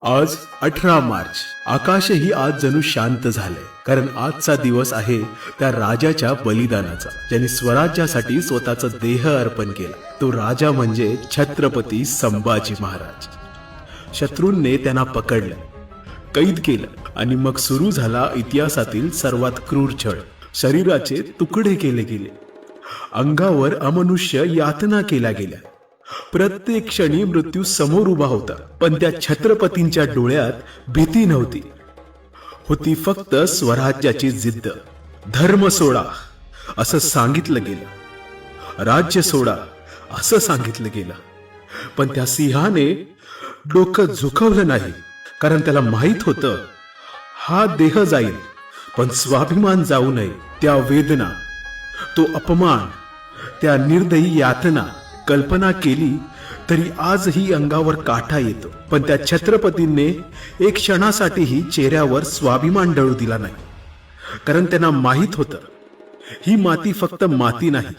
आज 18 मार्च. आकाशही आज जणू शांत झालंय, कारण आजचा दिवस आहे त्या राजाच्या बलिदानाचा, ज्यांनी स्वराज्यासाठी स्वतःचा देह अर्पण केला. तो राजा म्हणजे छत्रपती संभाजी महाराज. शत्रूंनी त्यांना पकडलं, कैद केलं आणि मग सुरू झाला इतिहासातील सर्वात क्रूर छळ. शरीराचे तुकडे केले गेले, अंगावर अमनुष्य यातना केल्या गेल्या. प्रत्येक क्षणी मृत्यू समोर उभा होता, पण त्या छत्रपतींच्या डोळ्यात भीती नव्हती. होती फक्त स्वराज्याची जिद्द. धर्म सोडा असं सांगितलं गेलं, राज्य सोडा असं सांगितलं गेलं, पण त्या सिंहाने डोकं झुकवलं नाही. कारण त्याला माहित होतं, हा देह जाईल पण स्वाभिमान जाऊ नये. त्या वेदना, तो अपमान, त्या निर्दयी यातना कल्पना केली तरी आजही अंगावर काटा येतो. पण त्या छत्रपतींनी एक क्षणासाठीही चेहऱ्यावर स्वाभिमान डळू दिला नाही. कारण त्यांना माहित होतं, ही माती फक्त माती नाही,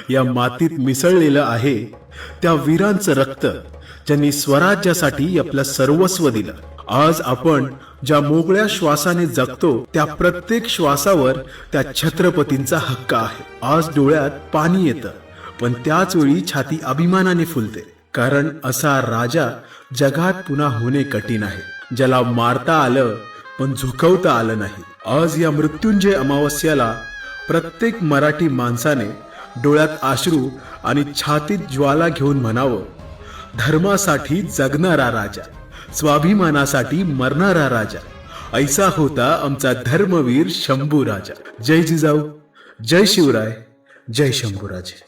या मातीत मिसळलेलं आहे त्या वीरांचं रक्त, ज्यांनी स्वराज्यासाठी आपलं सर्वस्व दिलं. आज आपण ज्या मोकळ्या श्वासाने जगतो, त्या प्रत्येक श्वासावर त्या छत्रपतींचा हक्क आहे. आज डोळ्यात पाणी येतं, पण त्याच वेळी छाती अभिमानाने फुलते. कारण असा राजा जगात पुन्हा होणे कठीण आहे, ज्याला मारता आलं पण झुकवता आलं नाही. आज या मृत्युंजय अमावस्याला प्रत्येक मराठी माणसाने डोळ्यात अश्रू आणि छातीत ज्वाला घेऊन म्हणावं, धर्मासाठी जगणारा राजा, स्वाभिमानासाठी मरणारा राजा, ऐसा होता आमचा धर्मवीर शंभू राजा. जय जिजाऊ, जय शिवराय, जय शंभूराजे.